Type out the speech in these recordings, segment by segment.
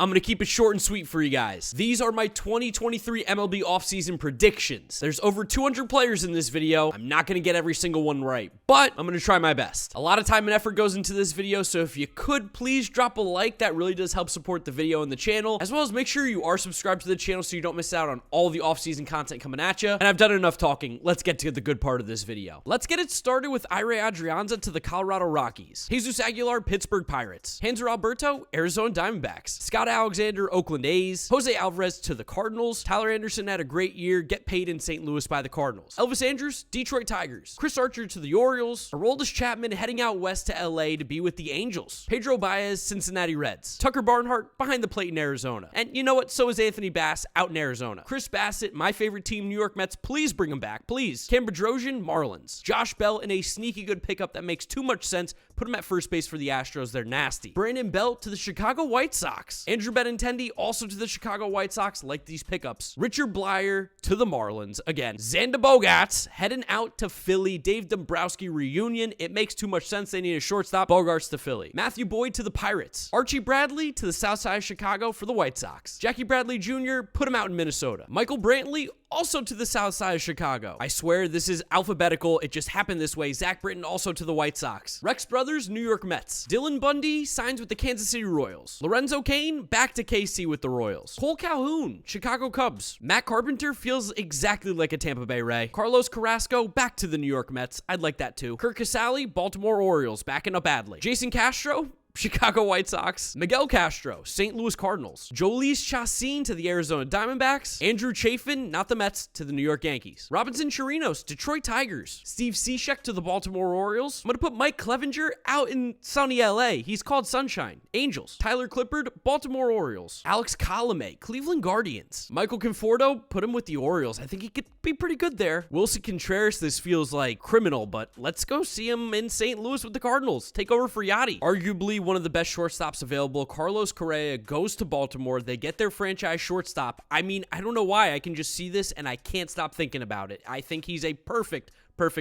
I'm going to keep it short and sweet for you guys. These are my 2023 MLB offseason predictions. There's over 200 players in this video. I'm not going to get every single one right, but I'm going to try my best. A lot of time and effort goes into this video, so if you could please drop a like, that really does help support the video and the channel, as well as make sure you are subscribed to the channel so you don't miss out on all the offseason content coming at you. And I've done enough talking. Let's get to the good part of this video. Let's get it started with Ira Adrianza to the Colorado Rockies, Jesus Aguilar, Pittsburgh Pirates, Hanser Alberto, Arizona Diamondbacks, Scott Alexander, Oakland A's, Jose Alvarez to the Cardinals, Tyler Anderson had a great year, get paid in St. Louis by the Cardinals, Elvis Andrus, Detroit Tigers, Chris Archer to the Orioles, Aroldis Chapman heading out west to LA to be with the Angels, Pedro Baez, Cincinnati Reds, Tucker Barnhart behind the plate in Arizona, and you know what, so is Anthony Bass out in Arizona, Chris Bassett, my favorite team, New York Mets, please bring him back, please, Cam Bedrosian, Marlins, Josh Bell in a sneaky good pickup that makes too much sense, put him at first base for the Astros, they're nasty, Brandon Belt to the Chicago White Sox, Andrew Benintendi also to the Chicago White Sox, like these pickups. Richard Blyer to the Marlins. Again, Xander Bogaerts heading out to Philly. Dave Dombrowski reunion. It makes too much sense. They need a shortstop. Bogaerts to Philly. Matthew Boyd to the Pirates. Archie Bradley to the South Side of Chicago for the White Sox. Jackie Bradley Jr., put him out in Minnesota. Michael Brantley also to the South Side of Chicago. I swear this is alphabetical. It just happened this way. Zach Britton also to the White Sox. Rex Brothers, New York Mets. Dylan Bundy signs with the Kansas City Royals. Lorenzo Cain back to KC with the Royals. Cole Calhoun, Chicago Cubs. Matt Carpenter feels exactly like a Tampa Bay Ray. Carlos Carrasco back to the New York Mets. I'd like that too. Kirk Casale, Baltimore Orioles, backing up badly. Jason Castro, Chicago White Sox. Miguel Castro, St. Louis Cardinals. Jhoulys Chacin to the Arizona Diamondbacks. Andrew Chafin, not the Mets, to the New York Yankees. Robinson Chirinos, Detroit Tigers. Steve Cishek to the Baltimore Orioles. I'm going to put Mike Clevenger out in sunny LA. He's called Sunshine. Angels. Tyler Clippard, Baltimore Orioles. Alex Colomé, Cleveland Guardians. Michael Conforto, put him with the Orioles. I think he could be pretty good there. Wilson Contreras, this feels like criminal, but let's go see him in St. Louis with the Cardinals. Take over for Yachty. Arguably one of the best shortstops available. Carlos Correa goes to Baltimore. They get their franchise shortstop. I mean, I don't know why. I can just see this and I can't stop thinking about it. I think he's a perfect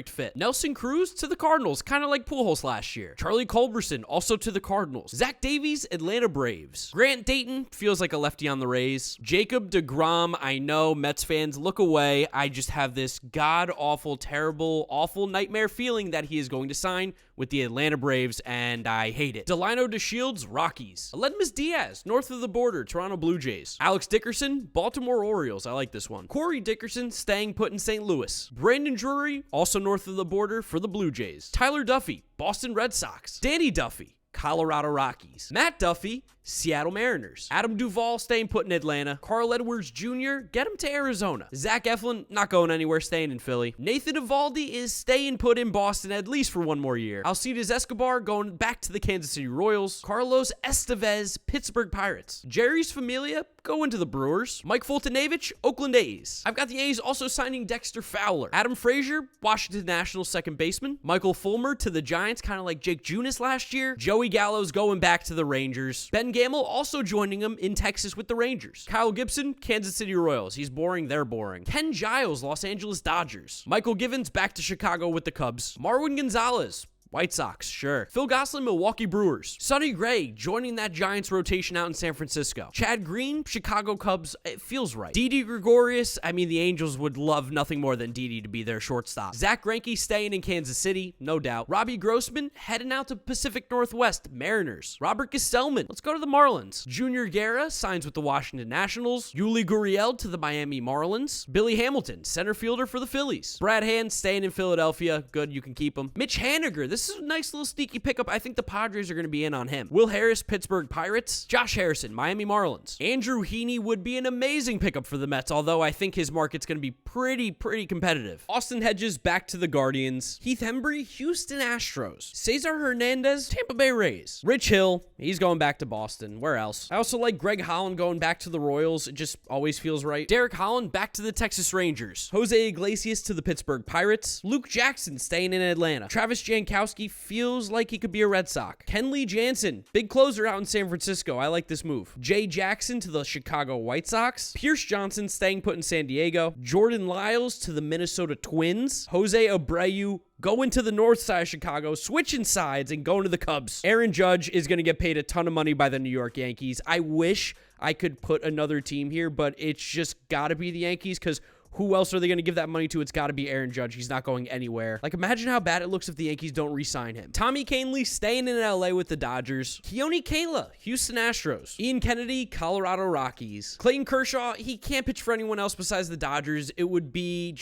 fit. Nelson Cruz to the Cardinals, kind of like Pujols last year. Charlie Culberson also to the Cardinals. Zach Davies, Atlanta Braves. Grant Dayton feels like a lefty on the Rays. Jacob deGrom, I know Mets fans look away. I just have this god-awful, terrible, awful nightmare feeling that he is going to sign with the Atlanta Braves, and I hate it. Delino DeShields, Rockies. Aledmus Diaz, north of the border, Toronto Blue Jays. Alex Dickerson, Baltimore Orioles. I like this one. Corey Dickerson, staying put in St. Louis. Brandon Drury, also north of the border for the Blue Jays. Tyler Duffy, Boston Red Sox. Danny Duffy, Colorado Rockies. Matt Duffy, Seattle Mariners. Adam Duvall staying put in Atlanta. Carl Edwards Jr., get him to Arizona. Zach Eflin, not going anywhere, staying in Philly. Nathan Eovaldi is staying put in Boston at least for one more year. Alcides Escobar going back to the Kansas City Royals. Carlos Estevez, Pittsburgh Pirates. Jerry's Familia going to the Brewers. Mike Fultonavich, Oakland A's. I've got the A's also signing Dexter Fowler. Adam Frazier, Washington Nationals second baseman. Michael Fulmer to the Giants, kind of like Jake Junis last year. Joey Gallo's going back to the Rangers. Ben Gamble also joining him in Texas with the Rangers. Kyle Gibson, Kansas City Royals. He's boring, they're boring. Ken Giles, Los Angeles Dodgers. Michael Givens back to Chicago with the Cubs. Marwin Gonzalez, White Sox, sure. Phil Gosselin, Milwaukee Brewers. Sonny Gray joining that Giants rotation out in San Francisco. Chad Green, Chicago Cubs. It feels right. Didi Gregorius, I mean, the Angels would love nothing more than Didi to be their shortstop. Zach Greinke staying in Kansas City, no doubt. Robbie Grossman heading out to Pacific Northwest, Mariners. Robert Gesellman, let's go to the Marlins. Junior Guerra signs with the Washington Nationals. Yuli Gurriel to the Miami Marlins. Billy Hamilton, center fielder for the Phillies. Brad Hand staying in Philadelphia. Good, you can keep him. Mitch Haniger, this is a nice little sneaky pickup. I think the Padres are going to be in on him. Will Harris, Pittsburgh Pirates. Josh Harrison, Miami Marlins. Andrew Heaney would be an amazing pickup for the Mets, although I think his market's going to be pretty competitive. Austin Hedges back to the Guardians. Heath Hembree, Houston Astros. Cesar Hernandez, Tampa Bay Rays. Rich Hill, he's going back to Boston. Where else? I also like Greg Holland going back to the Royals. It just always feels right. Derek Holland back to the Texas Rangers. Jose Iglesias to the Pittsburgh Pirates. Luke Jackson staying in Atlanta. Travis Jankowski Dombrowski feels like he could be a Red Sox. Kenley Jansen, big closer out in San Francisco. I like this move. Jay Jackson to the Chicago White Sox. Pierce Johnson staying put in San Diego. Jordan Lyles to the Minnesota Twins. Jose Abreu going to the north side of Chicago, switching sides, and going to the Cubs. Aaron Judge is going to get paid a ton of money by the New York Yankees. I wish I could put another team here, but it's just got to be the Yankees because who else are they going to give that money to? It's got to be Aaron Judge. He's not going anywhere. Like, imagine how bad it looks if the Yankees don't re-sign him. Tommy Kahnle staying in LA with the Dodgers. Keone Kela, Houston Astros. Ian Kennedy, Colorado Rockies. Clayton Kershaw, he can't pitch for anyone else besides the Dodgers. It wouldn't be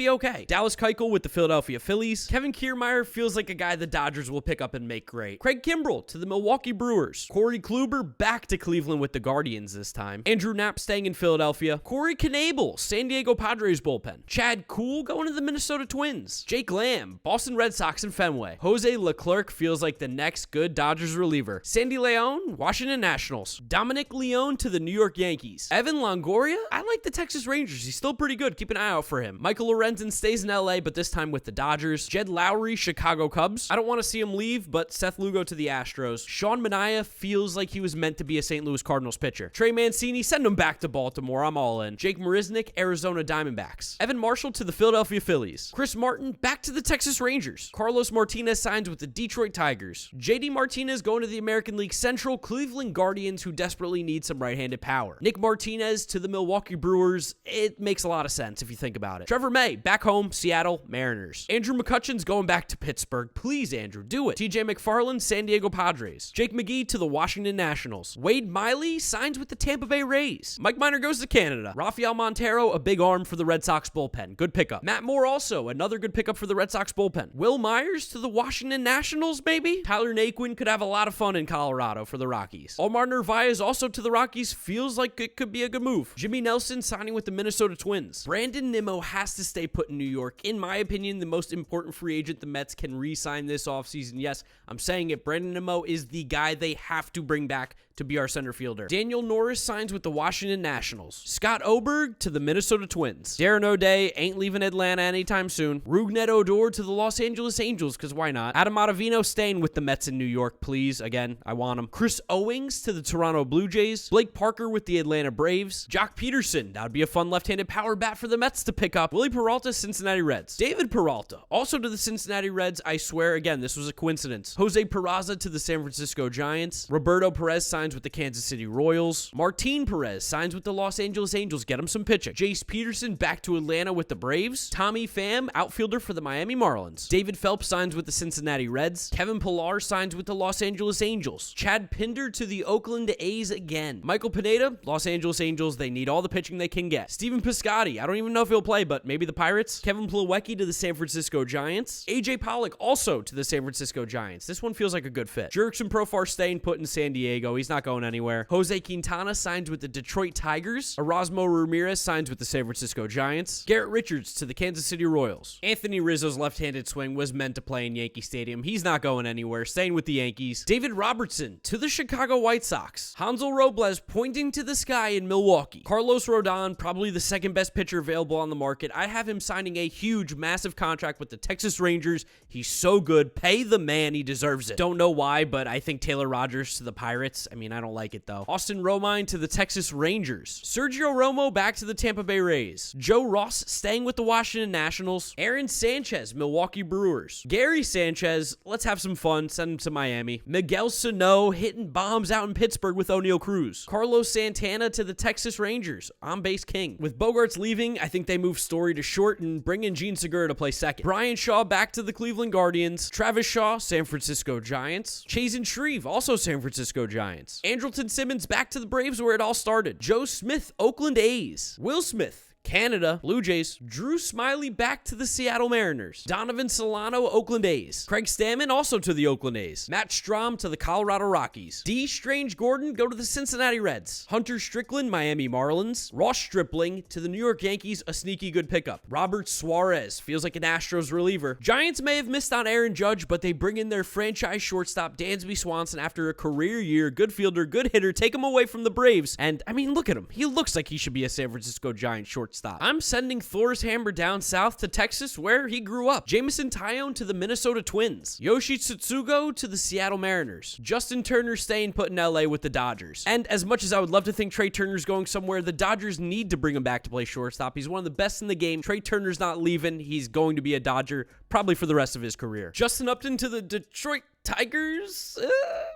okay. Dallas Keuchel with the Philadelphia Phillies. Kevin Kiermaier feels like a guy the Dodgers will pick up and make great. Craig Kimbrell to the Milwaukee Brewers. Corey Kluber back to Cleveland with the Guardians this time. Andrew Knapp staying in Philadelphia. Corey Knebel, San Diego Padres bullpen. Chad Kuhl going to the Minnesota Twins. Jake Lamb, Boston Red Sox in Fenway. Jose Leclerc feels like the next good Dodgers reliever. Sandy Leon, Washington Nationals. Dominic Leone to the New York Yankees. Evan Longoria, I like the Texas Rangers. He's still pretty good. Keep an eye out for him. Michael Lorenzen stays in LA, but this time with the Dodgers. Jed Lowry, Chicago Cubs. I don't want to see him leave, but Seth Lugo to the Astros. Sean Manaea feels like he was meant to be a St. Louis Cardinals pitcher. Trey Mancini, send him back to Baltimore. I'm all in. Jake Marisnick, Arizona Diamondbacks. Evan Marshall to the Philadelphia Phillies. Chris Martin back to the Texas Rangers. Carlos Martinez signs with the Detroit Tigers. JD Martinez going to the American League Central. Cleveland Guardians, who desperately need some right-handed power. Nick Martinez to the Milwaukee Brewers. It makes a lot of sense if you think about it. Trevor May back home, Seattle Mariners. Andrew McCutcheon's going back to Pittsburgh. Please, Andrew, do it. TJ McFarland, San Diego Padres. Jake McGee to the Washington Nationals. Wade Miley signs with the Tampa Bay Rays. Mike Minor goes to Canada. Rafael Montero, a big arm for the Red Sox bullpen. Good pickup. Matt Moore also, another good pickup for the Red Sox bullpen. Will Myers to the Washington Nationals, maybe? Tyler Naquin could have a lot of fun in Colorado for the Rockies. Omar Narvaez also to the Rockies. Feels like it could be a good move. Jimmy Nelson signing with the Minnesota Twins. Brandon Nimmo has to stay put in New York. In my opinion, the most important free agent the Mets can re-sign this offseason. Yes, I'm saying it. Brandon Nimmo is the guy they have to bring back to be our center fielder. Daniel Norris signs with the Washington Nationals. Scott Oberg to the Minnesota Twins. Darren O'Day ain't leaving Atlanta anytime soon. Rougned Odor to the Los Angeles Angels, because why not? Adam Ottavino staying with the Mets in New York, please. Again, I want him. Chris Owings to the Toronto Blue Jays. Blake Parker with the Atlanta Braves. Jock Peterson, that would be a fun left-handed power bat for the Mets to pick up. Willie Peralta, Cincinnati Reds. David Peralta, also to the Cincinnati Reds. I swear, again, this was a coincidence. Jose Peraza to the San Francisco Giants. Roberto Perez signs with the Kansas City Royals. Martin Perez signs with the Los Angeles Angels. Get him some pitching. Jace Peterson back to Atlanta with the Braves. Tommy Pham, outfielder for the Miami Marlins. David Phelps signs with the Cincinnati Reds. Kevin Pillar signs with the Los Angeles Angels. Chad Pinder to the Oakland A's again. Michael Pineda, Los Angeles Angels. They need all the pitching they can get. Steven Piscotty, I don't even know if he'll play, but maybe the Pirates. Kevin Plawecki to the San Francisco Giants. AJ Pollock also to the San Francisco Giants. This one feels like a good fit. Jurickson Profar staying put in San Diego. He's not going anywhere. Jose Quintana signs with the Detroit Tigers. Erasmo Ramirez signs with the San Francisco Giants. Garrett Richards to the Kansas City Royals. Anthony Rizzo's left-handed swing was meant to play in Yankee Stadium. He's not going anywhere, staying with the Yankees. David Robertson to the Chicago White Sox. Hansel Robles pointing to the sky in Milwaukee. Carlos Rodon, probably the second best pitcher available on the market. I have him signing a huge, massive contract with the Texas Rangers. He's so good. Pay the man. He deserves it. Don't know why, but I think Taylor Rogers to the Pirates. I mean, I don't like it, though. Austin Romine to the Texas Rangers. Sergio Romo back to the Tampa Bay Rays. Joe Ross staying with the Washington Nationals. Aaron Sanchez, Milwaukee Brewers. Gary Sanchez, let's have some fun. Send him to Miami. Miguel Sano hitting bombs out in Pittsburgh with O'Neal Cruz. Carlos Santana to the Texas Rangers. On base king. With Bogaerts leaving, I think they move Story to short and bring in Gene Segura to play second. Brian Shaw back to the Cleveland Guardians. Travis Shaw, San Francisco Giants. Chasen Shreve, also San Francisco Giants. Andrelton Simmons back to the Braves where it all started. Joe Smith, Oakland A's. Will Smith, Canada, Blue Jays. Drew Smiley back to the Seattle Mariners. Donovan Solano, Oakland A's. Craig Stammen also to the Oakland A's. Matt Strahm to the Colorado Rockies. D. Strange Gordon go to the Cincinnati Reds. Hunter Strickland, Miami Marlins. Ross Stripling to the New York Yankees, a sneaky good pickup. Robert Suarez feels like an Astros reliever. Giants may have missed on Aaron Judge, but they bring in their franchise shortstop Dansby Swanson after a career year. Good fielder, good hitter. Take him away from the Braves. And, I mean, look at him. He looks like he should be a San Francisco Giant shortstop. shortstop. I'm sending Thor's Hammer down south to Texas, where he grew up. Jameson Taillon to the Minnesota Twins. Yoshi Tsutsugo to the Seattle Mariners. Justin Turner staying put in LA with the Dodgers. And as much as I would love to think Trea Turner's going somewhere, the Dodgers need to bring him back to play shortstop. He's one of the best in the game. Trea Turner's not leaving. He's going to be a Dodger probably for the rest of his career. Justin Upton to the Detroit Tigers?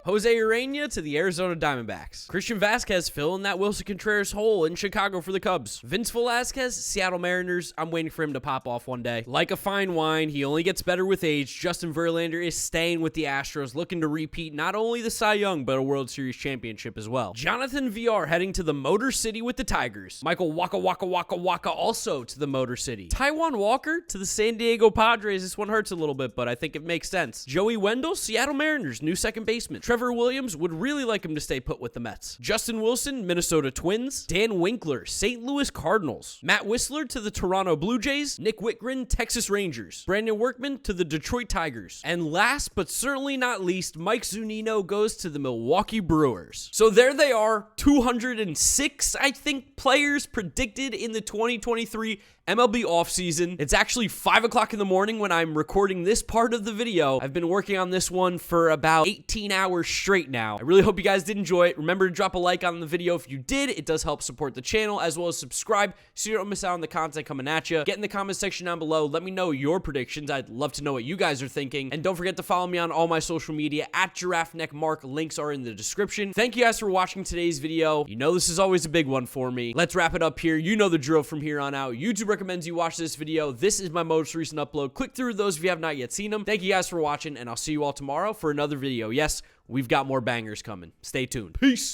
Jose Urena to the Arizona Diamondbacks. Christian Vasquez filling that Wilson Contreras hole in Chicago for the Cubs. Vince Velasquez, Seattle Mariners. I'm waiting for him to pop off one day. Like a fine wine, he only gets better with age. Justin Verlander is staying with the Astros, looking to repeat not only the Cy Young, but a World Series championship as well. Jonathan VR heading to the Motor City with the Tigers. Michael Waka also to the Motor City. Taijuan Walker to the San Diego Padres. This one hurts a little bit, but I think it makes sense. Joey Wendell, Seattle Mariners, new second baseman. Trevor Williams would really like him to stay put with the Mets. Justin Wilson, Minnesota Twins. Dan Winkler, St. Louis Cardinals. Matt Whistler to the Toronto Blue Jays. Nick Whitgren, Texas Rangers. Brandon Workman to the Detroit Tigers. And last but certainly not least, Mike Zunino goes to the Milwaukee Brewers. So there they are, 206, I think, players predicted in the 2023 MLB offseason. It's actually 5 o'clock in the morning when I'm recording this part of the video. I've been working on this one for about 18 hours straight now. I really hope you guys did enjoy it. Remember to drop a like on the video if you did. It does help support the channel, as well as subscribe so you don't miss out on the content coming at you. Get in the comment section down below. Let me know your predictions. I'd love to know what you guys are thinking. And don't forget to follow me on all my social media at GiraffeNeckMarc. Links are in the description. Thank you guys for watching today's video. You know this is always a big one for me. Let's wrap it up here. You know the drill from here on out. YouTube recommends you watch this video. This is my most recent upload. Click through those if you have not yet seen them. Thank you guys for watching, and I'll see you all tomorrow for another video. Yes, we've got more bangers coming. Stay tuned. Peace.